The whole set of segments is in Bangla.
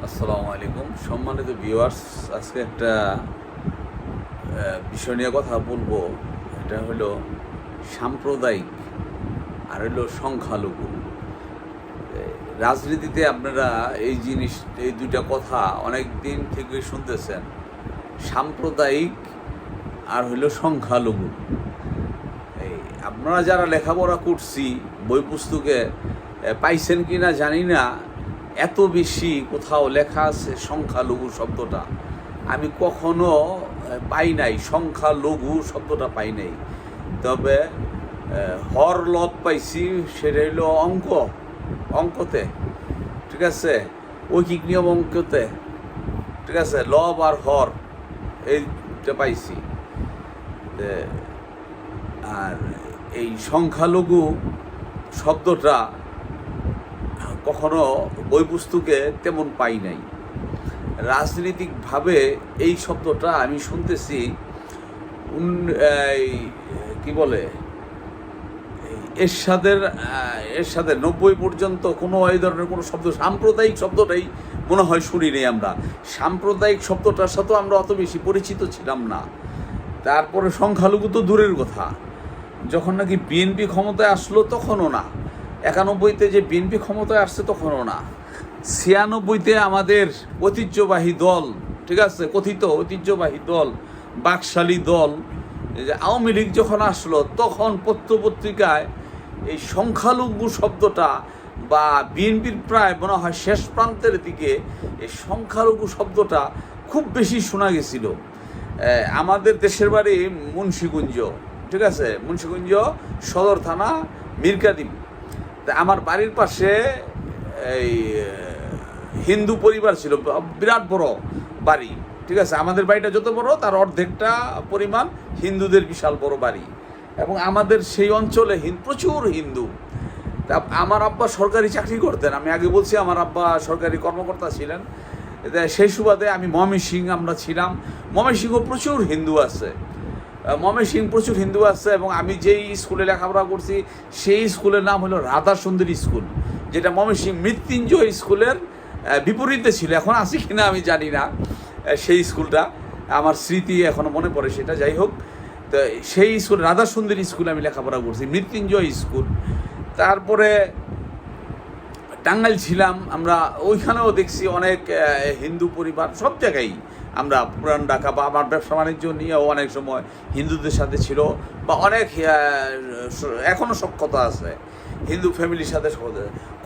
আসসালামু আলাইকুম সম্মানিত ভিউয়ার্স। আজকে একটা বিষয় নিয়ে কথা বলবো। এটা হলো সাম্প্রদায়িক আর হলো সংখ্যালঘু। রাজনীতিতে আপনারা এই দুইটা কথা অনেক দিন থেকে শুনতেছেন, সাম্প্রদায়িক আর হলো সংখ্যালঘু। এই আপনারা যারা লেখাপড়া করছি বই পুস্তকে পাইছেন কি না জানি না, এত বেশি কোথাও লেখা আছে সংখ্যালঘু শব্দটা আমি কখনো পাই নাই। সংখ্যালঘু শব্দটা পাই নাই, তবে হর লব পাইছি, সেটা হইল অঙ্কতে, ঠিক আছে, ঐকিক নিয়ম অঙ্কতে, ঠিক আছে, লব আর হর এইটা পাইছি। আর এই সংখ্যালঘু শব্দটা কখনো বই পুস্তকে তেমন পাই নাই। রাজনৈতিকভাবে এই শব্দটা আমি শুনতেছি কি বলে এরশাদের 90 পর্যন্ত কোনো এই ধরনের কোনো শব্দ, সাম্প্রদায়িক শব্দটাই মনে হয় শুনি নেই আমরা। সাম্প্রদায়িক শব্দটার সাথেও আমরা অত বেশি পরিচিত ছিলাম না। তারপরে সংখ্যালঘু তো দূরের কথা, যখন নাকি বিএনপি ক্ষমতায় আসলো তখনও না, 91-তে যে বিএনপি ক্ষমতায় আসছে তখনও না, 96-তে আমাদের ঐতিহ্যবাহী দল, ঠিক আছে, কথিত ঐতিহ্যবাহী দল, বাকশালী দল আওয়ামী লীগ যখন আসলো তখন পত্রপত্রিকায় এই সংখ্যালঘু শব্দটা, বা বিএনপির প্রায় মনে হয় শেষ প্রান্তের দিকে এই সংখ্যালঘু শব্দটা খুব বেশি শোনা গেছিল। আমাদের দেশের বাড়ি মুন্সিগঞ্জ, ঠিক আছে, মুন্সিগঞ্জ সদর থানা মিরকাদিম। আমার বাড়ির পাশে এই হিন্দু পরিবার ছিল, বিরাট বড় বাড়ি, ঠিক আছে, আমাদের বাড়িটা যত বড় তার অর্ধেকটা পরিমাণ হিন্দুদের বিশাল বড় বাড়ি, এবং আমাদের সেই অঞ্চলে প্রচুর হিন্দু। তা আমার আব্বা সরকারি চাকরি করতেন, আমি আগে বলছি আমার আব্বা সরকারি কর্মকর্তা ছিলেন। সেই সুবাদে আমি ময়মনসিংহ আমরা ছিলাম, ময়মনসিংহ প্রচুর হিন্দু আছে, ময়মনসিংহ প্রচুর হিন্দু আছে। এবং আমি যেই স্কুলে লেখাপড়া করছি সেই স্কুলের নাম হলো রাধা সুন্দরী স্কুল, যেটা ময়মনসিংহ মৃত্যুঞ্জয় স্কুলের বিপরীতে ছিল। এখন আছে কিনা আমি জানি না, সেই স্কুলটা আমার স্মৃতি এখনো মনে পড়ে সেটা। যাই হোক, তো সেই স্কুল রাধা সুন্দরী স্কুলে আমি লেখাপড়া করছি, মৃত্যুঞ্জয় স্কুল। তারপরে টাঙ্গাইল ছিলাম আমরা, ওইখানেও দেখছি অনেক হিন্দু পরিবার, সব জায়গায় আমরা, পুরান ঢাকা বা আমার ব্যবসা বাণিজ্য নিয়েও অনেক সময় হিন্দুদের সাথে ছিল, বা অনেক এখনও সক্ষতা আছে হিন্দু ফ্যামিলির সাথে।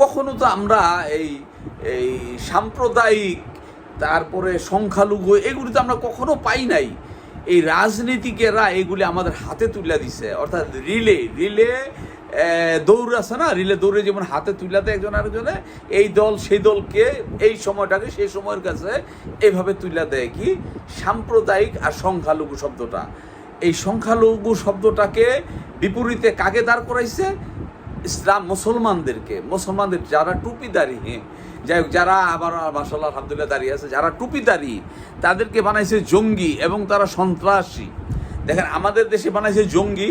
কখনো তো আমরা এই এই সাম্প্রদায়িক, তারপরে সংখ্যালঘু, এগুলি তো আমরা কখনো পাই নাই। এই রাজনীতিকেরা এগুলি আমাদের হাতে তুলে দিছে, অর্থাৎ রিলে দৌড় আছে না, রিলে দৌড়ে যেমন হাতে তুলে দেয় একজন আরেকজনে, এই দল সেই দলকে এই সময়টাকে সেই সময়ের কাছে এইভাবে তুলে দেয় কি সাম্প্রদায়িক আর সংখ্যালঘু শব্দটা। এই সংখ্যালঘু শব্দটাকে বিপরীতে কাকে দাঁড় করাইছে? ইসলাম মুসলমানদের যারা টুপিদারি, যাই হোক, যারা আবার মাশাআল্লাহ আলহামদুলিল্লাহ দাঁড়িয়ে আছে, যারা টুপিদারি, তাদেরকে বানাইছে জঙ্গি এবং তারা সন্ত্রাসী। দেখেন, আমাদের দেশে বানাইছে জঙ্গি,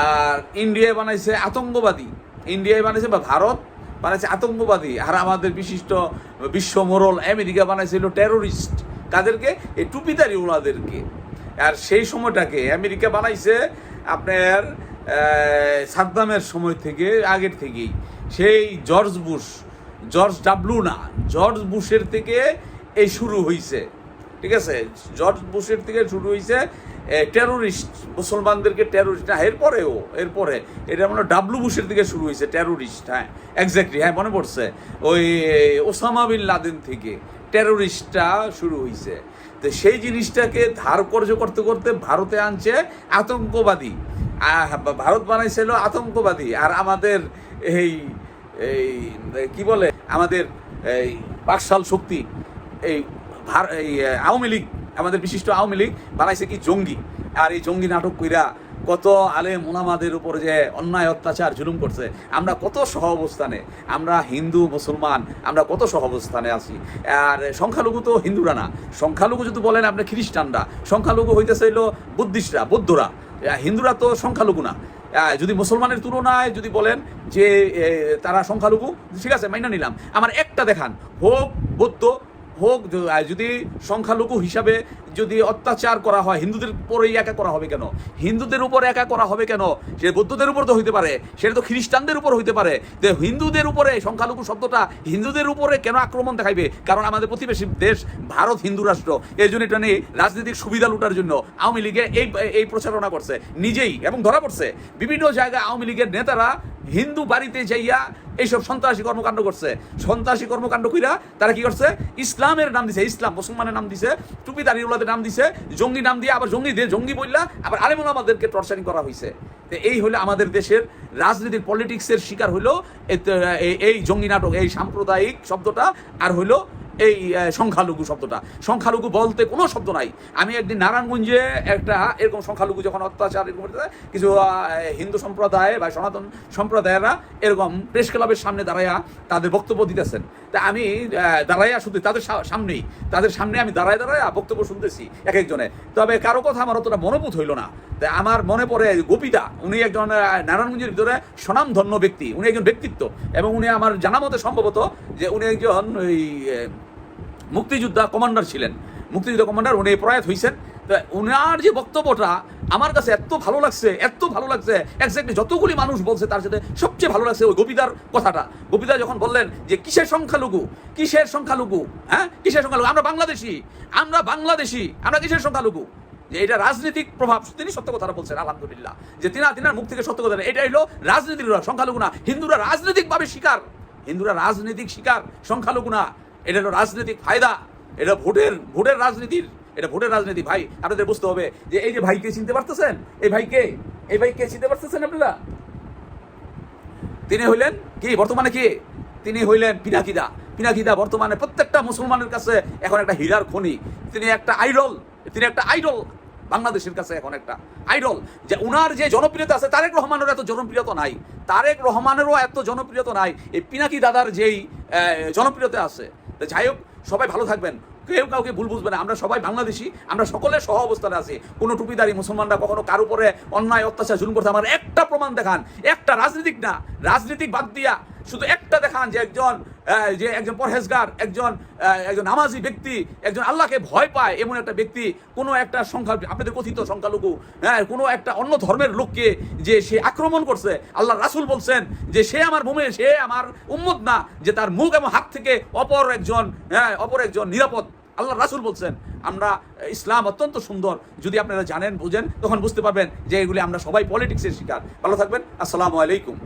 আর ইন্ডিয়ায় বানাইছে আতঙ্কবাদী, ইন্ডিয়ায় বানাইছে বা ভারত বানাইছে আতঙ্কবাদী, আর আমাদের বিশিষ্ট বিশ্ব মোড়ল আমেরিকা বানাইছিল টেরোরিস্ট। কাদেরকে? এই টুপিদারি ওনাদেরকে। আর সেই সময়টাকে আমেরিকা বানাইছে আপনার সাদ্দামের সময় থেকে, আগের থেকেই, সেই জর্জ বুশের থেকে এই শুরু হয়েছে, ঠিক আছে, জর্জ বুশের থেকে শুরু হয়েছে টেরোরিস্ট, মুসলমানদেরকে টেরোরিস্ট। হ্যাঁ, এরপরে এটা মানে ডাব্লু বুশের থেকে শুরু হয়েছে টেরোরিস্ট। হ্যাঁ, এক্স্যাক্টলি, হ্যাঁ মনে পড়ছে, ওই ওসামা বিন লাদেন থেকে টেরোরিস্টটা শুরু হয়েছে। তো সেই জিনিসটাকে ধার কর্য করতে করতে ভারতে আনছে আতঙ্কবাদী, ভারত বানাইছিল আতঙ্কবাদী। আর আমাদের এই কি বলে, আমাদের এই বাকশাল শক্তি, এই আওয়ামী লীগ, আমাদের বিশিষ্ট আওয়ামী লীগ বানাইছে কি জঙ্গি। আর এই জঙ্গি নাটক কইরা কত আলেম ওলামাদের উপরে যে অন্যায় অত্যাচার জুলুম করছে, আমরা কত সহ অবস্থানে, আমরা হিন্দু মুসলমান আমরা কত সহ অবস্থানে আছি। আর সংখ্যালঘু তো হিন্দুরা না, সংখ্যালঘু যদি বলেন আপনি খ্রিস্টানরা, সংখ্যালঘু হইতেছে হইল বুদ্ধিস্টরা, বৌদ্ধরা, হিন্দুরা তো সংখ্যালঘু না। যদি মুসলমানের তুলনায় যদি বলেন যে তারা সংখ্যালঘু, ঠিক আছে, মাইনা নিলাম, আমার একটা দেখান, হোক বৌদ্ধ হোক, যদি সংখ্যালঘু হিসাবে যদি অত্যাচার করা হয়, হিন্দুদের উপরেই একা করা হবে কেন? হিন্দুদের উপর একা করা হবে কেন? সে বৌদ্ধদের উপর তো হইতে পারে, সেটা তো খ্রিস্টানদের উপর হইতে পারে। তো হিন্দুদের উপরে সংখ্যালঘু শব্দটা হিন্দুদের উপরে কেন আক্রমণ দেখাইবে? কারণ আমাদের প্রতিবেশী দেশ ভারত হিন্দু রাষ্ট্র, এই জন্য এটা নিয়ে রাজনৈতিক সুবিধা লুটার জন্য আওয়ামী লীগে এই প্রচারণা করছে নিজেই, এবং ধরা পড়ছে বিভিন্ন জায়গায় আওয়ামী লীগের নেতারা হিন্দু বাড়িতে যাইয়া এইসব সন্ত্রাসী কর্মকাণ্ড করছে। সন্ত্রাসী কর্মকাণ্ড কইরা তারা কি করছে? ইসলামের নাম দিছে, ইসলাম মুসলমানের নাম দিছে, টুপিদারি ওলাদের নাম দিছে, জঙ্গি নাম দিয়ে আবার জঙ্গি বললা আবার আলেম ওলামাদেরকে টর্চারিং করা হয়েছে। তো এই হলো আমাদের দেশের রাজনীতির পলিটিক্সের শিকার হইলো এই জঙ্গি নাটক, এই সাম্প্রদায়িক শব্দটা, আর হইলো এই সংখ্যালঘু শব্দটা। সংখ্যালঘু বলতে কোনো শব্দ নাই। আমি একদিন নারায়ণগঞ্জে একটা এরকম সংখ্যালঘু যখন অত্যাচার এরকম কিছু হিন্দু সম্প্রদায় বা সনাতন সম্প্রদায়েরা এরকম প্রেস ক্লাবের সামনে দাঁড়াইয়া তাদের বক্তব্য দিতেছেন। তা আমি দাঁড়াইয়া শুধু তাদের সামনে আমি দাঁড়াইয়া বক্তব্য শুনতেছি এক একজনে। তবে কারো কথা আমার অতটা মনোভূত হইল না। তা আমার মনে পড়ে গোপীদা, উনি একজন নারায়ণগঞ্জের ভিতরে স্বনামধন্য ব্যক্তি, উনি একজন ব্যক্তিত্ব, এবং উনি আমার জানা মতে সম্ভবত যে উনি একজন ওই মুক্তিযোদ্ধা কমান্ডার ছিলেন, মুক্তিযোদ্ধা কমান্ডার, উনি প্রয়াত হয়েছেন। তো উনার যে বক্তব্যটা আমার কাছে এত ভালো লাগছে এক্স্যাক্টলি যতগুলি মানুষ বলছে তার সাথে সবচেয়ে ভালো লাগছে ওই গোপীদার কথাটা। গোপীদা যখন বললেন যে কিসের সংখ্যালঘু, হ্যাঁ কিসের সংখ্যালঘু, আমরা বাংলাদেশি, আমরা কিসের সংখ্যালঘু, যে এটা রাজনৈতিক প্রভাব। তিনি সত্য কথাটা বলছেন আলহামদুলিল্লাহ, যে তিনার মুখ থেকে সত্য কথা, এটা হলো রাজনীতির সংখ্যালঘু না, হিন্দুরা রাজনৈতিকভাবে শিকার, সংখ্যালঘু না, এটা হলো রাজনৈতিক ফায়দা, এটা ভোটের রাজনীতি। ভাই আপনাদের বুঝতে হবে যে এই যে ভাইকে চিনতে পারতেছেন, এই ভাইকে চিনতে পারতেছেন আপনারা? তিনি হইলেন কি বর্তমানে তিনি হইলেন পিনাকিদা বর্তমানে প্রত্যেকটা মুসলমানের কাছে এখন একটা হীরার খনি। তিনি একটা আইডল বাংলাদেশের কাছে, এখন একটা আইডল। যে উনার যে জনপ্রিয়তা আছে, তারেক রহমানেরও এত জনপ্রিয়তা নাই, এই পিনাকি দাদার যেই জনপ্রিয়তা আছে। যাই হোক, সবাই ভালো থাকবেন, কেউ কাউকে ভুল বুঝবে না, আমরা সবাই বাংলাদেশি, আমরা সকলে সহ অবস্থানে আছি। কোনো টুপিদারি মুসলমানরা কখনো কারো উপরে অন্যায় অত্যাচার জুলুম করতে, আমার একটা প্রমাণ দেখান, একটা রাজনীতিক বাদ দিয়া শুধু একটা দেখান যে একজন পরহেজগার, একজন নামাজি ব্যক্তি, একজন আল্লাহকে ভয় পায় এমন একটা ব্যক্তি, কোনো একটা আপনাদের কথিত সংখ্যালঘু, কোনো একটা অন্য ধর্মের লোককে যে সে আক্রমণ করছে, আল্লাহ রাসূল বলছেন যে সে আমার উম্মত না, যে তার মুখ এবং হাত থেকে অপর একজন নিরাপদ। আল্লাহ রাসূল বলছেন। আমরা ইসলাম অত্যন্ত সুন্দর, যদি আপনারা জানেন বুঝেন তখন বুঝতে পারবেন যে এগুলি আমরা সবাই পলিটিক্সের শিকার। ভালো থাকবেন, আসসালামু আলাইকুম।